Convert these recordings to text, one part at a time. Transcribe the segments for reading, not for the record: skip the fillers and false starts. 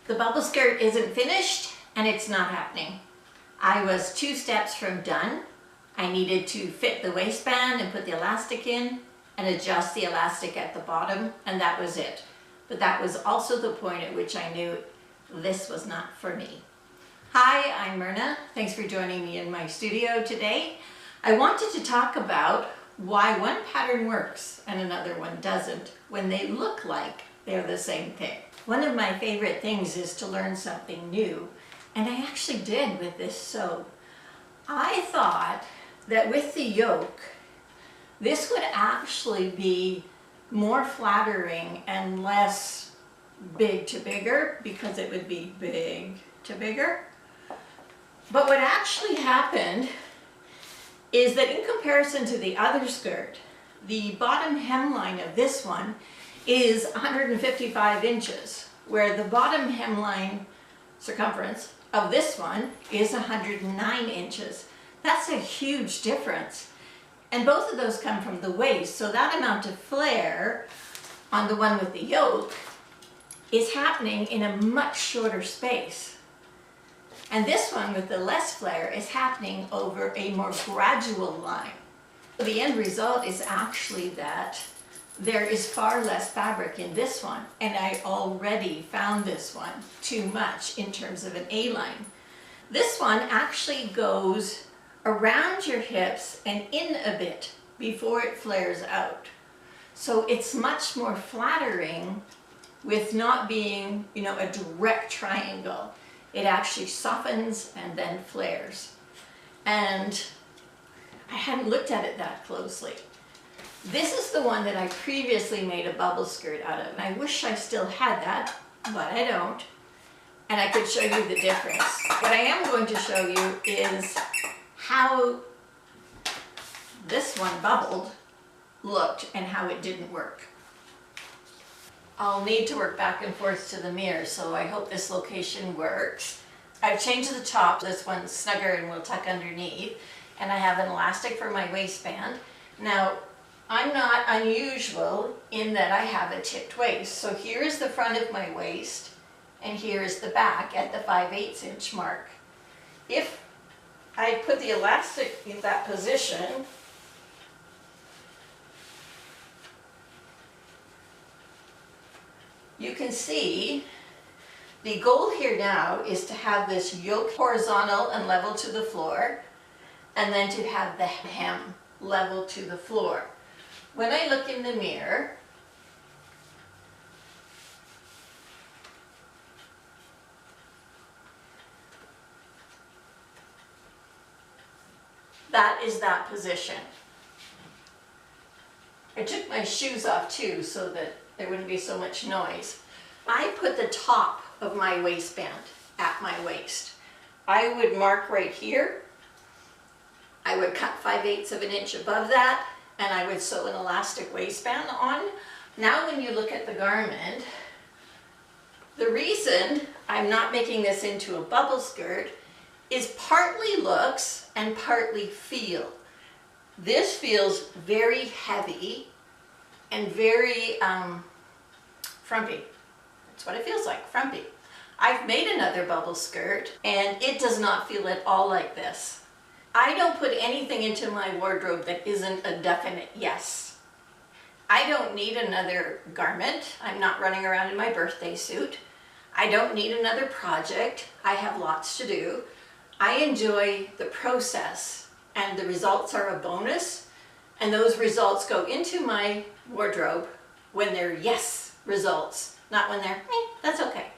The bubble skirt isn't finished and it's not happening. I was 2 steps from done. I needed to fit the waistband and put the elastic in and adjust the elastic at the bottom, and that was it. But that was also the point at which I knew this was not for me. Hi, I'm Myrna. Thanks for joining me in my studio today. I wanted to talk about why one pattern works and another one doesn't when they look like they're the same thing. One of my favorite things is to learn something new, and I actually did with this sew. I thought that with the yoke, this would actually be more flattering and less big to bigger, because it would be big to bigger. But what actually happened is that in comparison to the other skirt, the bottom hemline of this one is 155 inches, where the bottom hemline circumference of this one is 109 inches. That's a huge difference. And both of those come from the waist, so that amount of flare on the one with the yoke is happening in a much shorter space. And this one with the less flare is happening over a more gradual line. The end result is actually that there is far less fabric in this one, and I already found this one too much in terms of an A-line. This one actually goes around your hips and in a bit before it flares out. So it's much more flattering with not being, a direct triangle. It actually softens and then flares. And I hadn't looked at it that closely. This is the one that I previously made a bubble skirt out of, and I wish I still had that, but I don't. And I could show you the difference. What I am going to show you is how this one bubbled looked and how it didn't work. I'll need to work back and forth to the mirror, so I hope this location works. I've changed the top. This one's snugger and will tuck underneath, and I have an elastic for my waistband. Now, I'm not unusual in that I have a tipped waist. So here is the front of my waist, and here is the back at the 5/8 inch mark. If I put the elastic in that position, you can see the goal here now is to have this yoke horizontal and level to the floor, and then to have the hem level to the floor. When I look in the mirror, that is that position. I took my shoes off too so that there wouldn't be so much noise. I put the top of my waistband at my waist. I would mark right here. I would cut 5/8 of an inch above that, and I would sew an elastic waistband on. Now when you look at the garment, the reason I'm not making this into a bubble skirt is partly looks and partly feel. This feels very heavy and very frumpy. That's what it feels like, frumpy. I've made another bubble skirt and it does not feel at all like this. I don't put anything into my wardrobe that isn't a definite yes. I don't need another garment. I'm not running around in my birthday suit. I don't need another project. I have lots to do. I enjoy the process, and the results are a bonus, and those results go into my wardrobe when they're yes results, not when they're that's okay.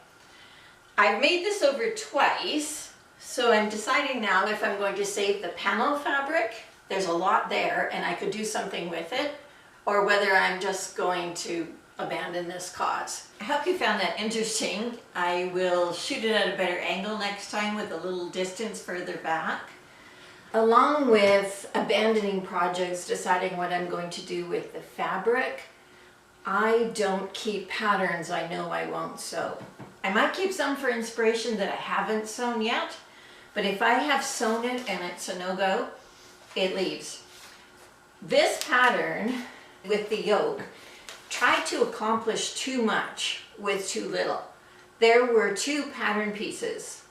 I've made this over twice, so I'm deciding now if I'm going to save the panel fabric. There's a lot there and I could do something with it, or whether I'm just going to abandon this cause. I hope you found that interesting. I will shoot it at a better angle next time with a little distance further back. Along with abandoning projects, deciding what I'm going to do with the fabric, I don't keep patterns I know I won't sew. I might keep some for inspiration that I haven't sewn yet, but if I have sewn it and it's a no-go, it leaves. This pattern with the yoke tried to accomplish too much with too little. there were 2 pattern pieces.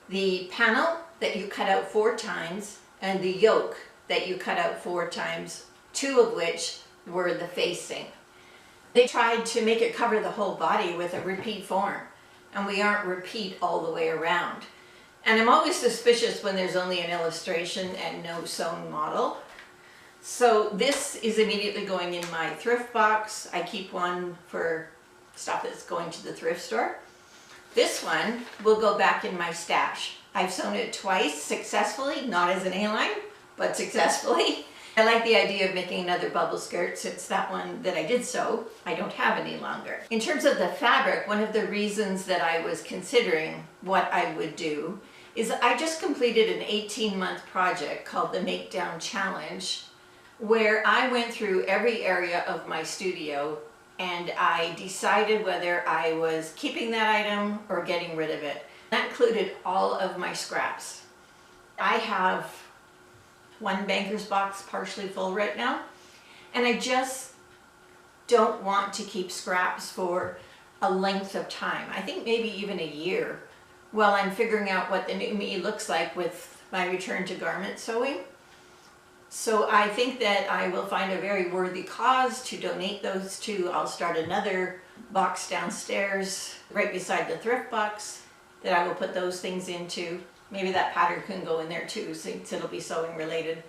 The panel that you cut out 4 times and the yoke that you cut out 4 times, 2 of which were the facing. They tried to make it cover the whole body with a repeat form, and we aren't repeat all the way around. And I'm always suspicious when there's only an illustration and no sewn model. So this is immediately going in my thrift box. I keep one for stuff that's going to the thrift store. This one will go back in my stash. I've sewn it twice successfully, not as an A-line, but successfully. I like the idea of making another bubble skirt since that one that I did sew, I don't have any longer. In terms of the fabric, one of the reasons that I was considering what I would do is I just completed an 18-month project called the Make Down Challenge, where I went through every area of my studio and I decided whether I was keeping that item or getting rid of it. That included all of my scraps. I have one banker's box partially full right now, and I just don't want to keep scraps for a length of time. I think maybe even a year, while I'm figuring out what the new me looks like with my return to garment sewing. So I think that I will find a very worthy cause to donate those to. I'll start another box downstairs right beside the thrift box that I will put those things into. Maybe that pattern can go in there too, since it'll be sewing related.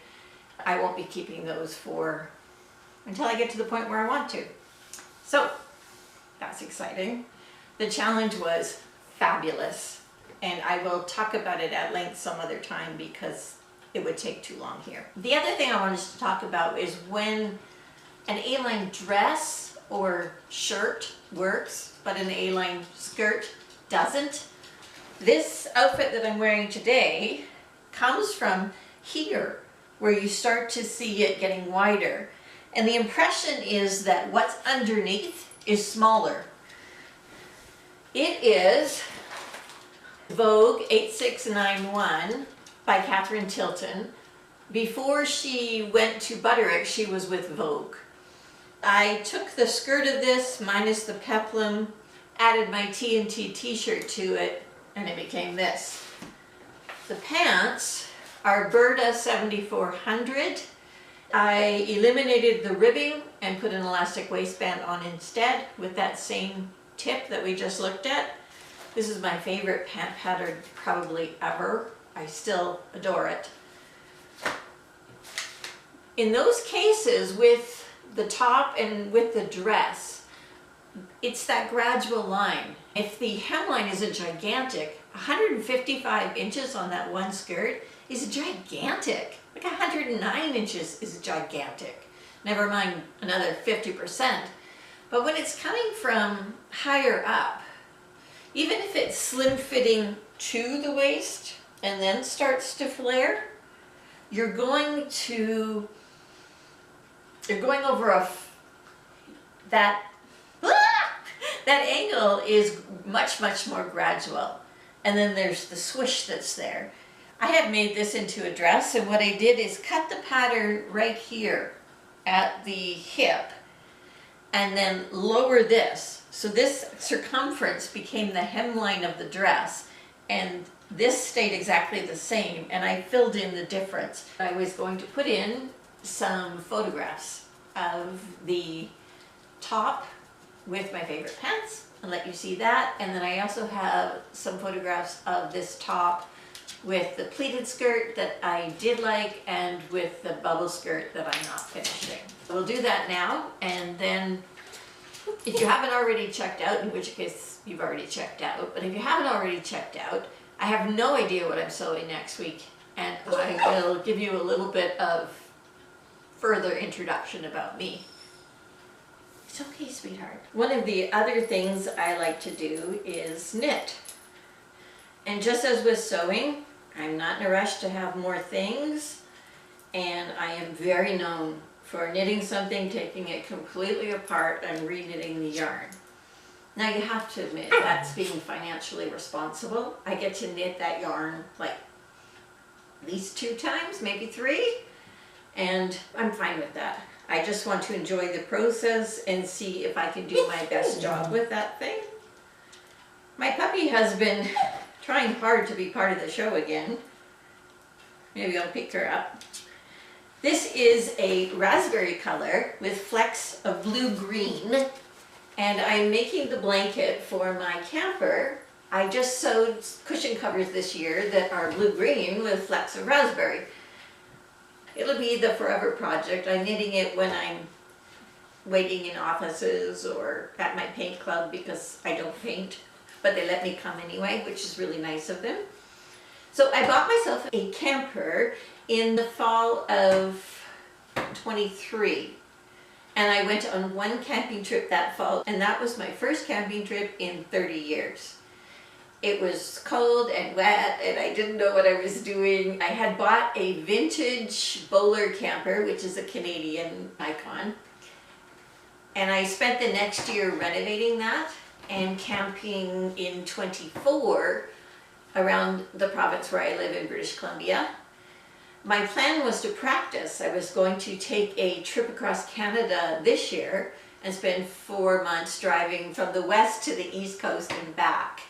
I won't be keeping those until I get to the point where I want to. So that's exciting. The challenge was fabulous, and I will talk about it at length some other time because it would take too long here. The other thing I wanted to talk about is when an A-line dress or shirt works, but an A-line skirt doesn't. This outfit that I'm wearing today comes from here, where you start to see it getting wider. And the impression is that what's underneath is smaller. It is Vogue 8691 by Catherine Tilton. Before she went to Butterick, she was with Vogue. I took the skirt of this, minus the peplum, added my TNT t-shirt to it, and it became this. The pants are Berta 7400. I eliminated the ribbing and put an elastic waistband on instead with that same tip that we just looked at. This is my favorite pant pattern probably ever. I still adore it. In those cases with the top and with the dress, it's that gradual line. If the hemline isn't gigantic, 155 inches on that one skirt is gigantic. Like 109 inches is gigantic. Never mind another 50%. But when it's coming from higher up, even if it's slim fitting to the waist and then starts to flare, you're going over that angle is much more gradual. And then there's the swish that's there. I had made this into a dress, and what I did is cut the pattern right here at the hip and then lower this. So this circumference became the hemline of the dress, and this stayed exactly the same, and I filled in the difference. I was going to put in some photographs of the top with my favorite pants and let you see that, and then I also have some photographs of this top with the pleated skirt that I did like and with the bubble skirt that I'm not finishing. We'll do that now, and then if you haven't already checked out, in which case you've already checked out, but if you haven't already checked out, I have no idea what I'm sewing next week, and I will give you a little bit of further introduction about me. It's okay, sweetheart. One of the other things I like to do is knit. And just as with sewing, I'm not in a rush to have more things, and I am very known for knitting something, taking it completely apart, and re-knitting the yarn. Now you have to admit that's being financially responsible. I get to knit that yarn like at least 2 times, maybe 3, and I'm fine with that. I just want to enjoy the process and see if I can do my best job with that thing. My puppy has been trying hard to be part of the show again. Maybe I'll pick her up. This is a raspberry color with flecks of blue-green, and I'm making the blanket for my camper. I just sewed cushion covers this year that are blue-green with flecks of raspberry. It'll be the forever project. I'm knitting it when I'm waiting in offices or at my paint club because I don't paint, but they let me come anyway, which is really nice of them. So I bought myself a camper in the fall of 23, and I went on one camping trip that fall, and that was my first camping trip in 30 years. It was cold and wet and I didn't know what I was doing. I had bought a vintage bowler camper, which is a Canadian icon, and I spent the next year renovating that and camping in 24 around the province where I live in British Columbia. My plan was to practice. I was going to take a trip across Canada this year and spend 4 months driving from the west to the east coast and back.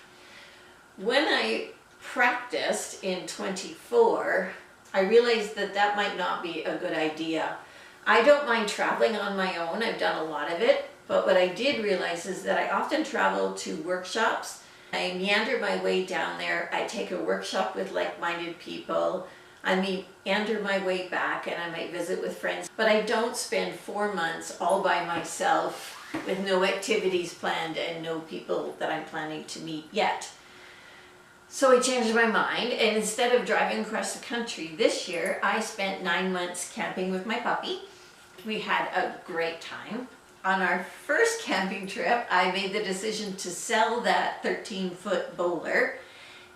When I practiced in 24, I realized that that might not be a good idea. I don't mind traveling on my own. I've done a lot of it, but what I did realize is that I often travel to workshops. I meander my way down there. I take a workshop with like-minded people. I meander my way back and I might visit with friends, but I don't spend 4 months all by myself with no activities planned and no people that I'm planning to meet yet. So I changed my mind, and instead of driving across the country this year, I spent 9 months camping with my puppy. We had a great time. On our first camping trip, I made the decision to sell that 13-foot bowler,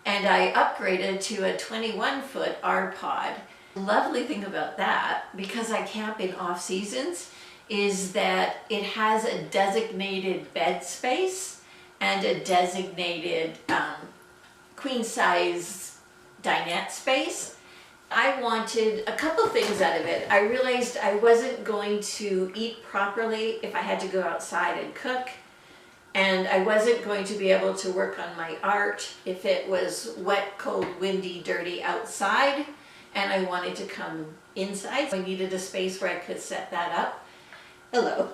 and I upgraded to a 21-foot R-Pod. The lovely thing about that, because I camp in off seasons, is that it has a designated bed space and a designated queen size dinette space. I wanted a couple things out of it. I realized I wasn't going to eat properly if I had to go outside and cook, and I wasn't going to be able to work on my art if it was wet, cold, windy, dirty outside, and I wanted to come inside. So I needed a space where I could set that up. Hello.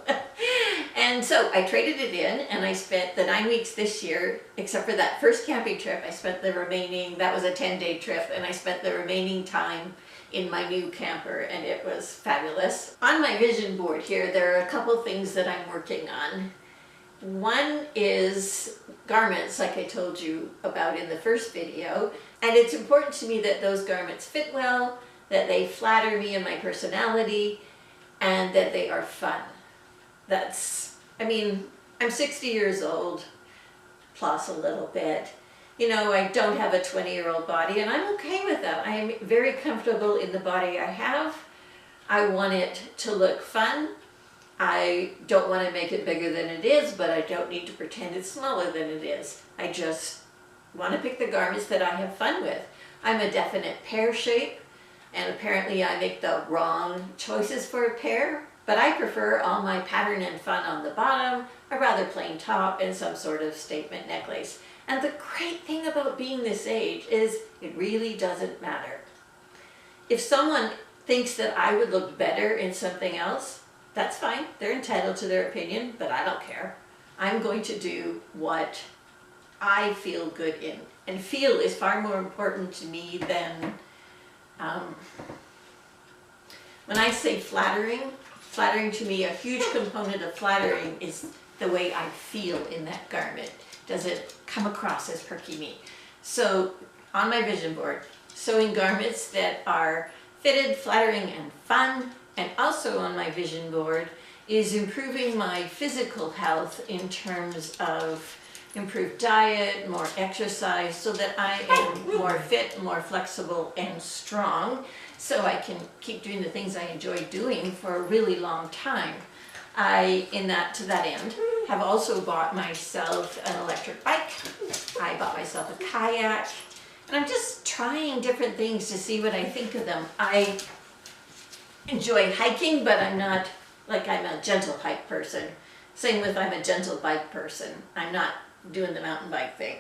And so I traded it in, and I spent the 9 weeks this year, except for that first camping trip. I spent the remaining, that was a 10-day trip, and I spent the remaining time in my new camper, and it was fabulous. On my vision board here, there are a couple things that I'm working on. One is garments, like I told you about in the first video, and it's important to me that those garments fit well, that they flatter me and my personality, and that they are fun. I'm 60 years old, plus a little bit. You know, I don't have a 20-year-old body, and I'm okay with that. I am very comfortable in the body I have. I want it to look fun. I don't want to make it bigger than it is, but I don't need to pretend it's smaller than it is. I just want to pick the garments that I have fun with. I'm a definite pear shape, and apparently I make the wrong choices for a pear, but I prefer all my pattern and fun on the bottom, a rather plain top, and some sort of statement necklace. And the great thing about being this age is it really doesn't matter. If someone thinks that I would look better in something else, that's fine. They're entitled to their opinion, but I don't care. I'm going to do what I feel good in. And feel is far more important to me than, when I say flattering to me, a huge component of flattering is the way I feel in that garment. Does it come across as perky me? So on my vision board, sewing garments that are fitted, flattering, and fun. And also on my vision board is improving my physical health in terms of improved diet, more exercise, so that I am more fit, more flexible, and strong, so I can keep doing the things I enjoy doing for a really long time. To that end, have also bought myself an electric bike. I bought myself a kayak, and I'm just trying different things to see what I think of them. I enjoy hiking, but I'm not, I'm a gentle hike person. Same with I'm a gentle bike person. I'm not doing the mountain bike thing.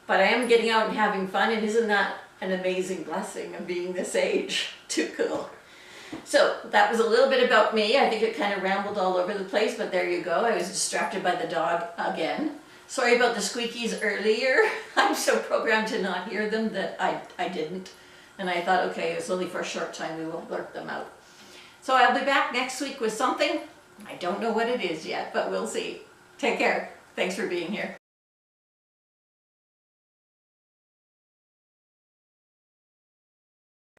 But I am getting out and having fun, and isn't that an amazing blessing of being this age? Too cool. So that was a little bit about me. I think it kind of rambled all over the place, but there you go. I was distracted by the dog again. Sorry about the squeakies earlier. I'm so programmed to not hear them that I didn't. And I thought, okay, it's only for a short time, we will blurt them out. So I'll be back next week with something. I don't know what it is yet, but we'll see. Take care. Thanks for being here.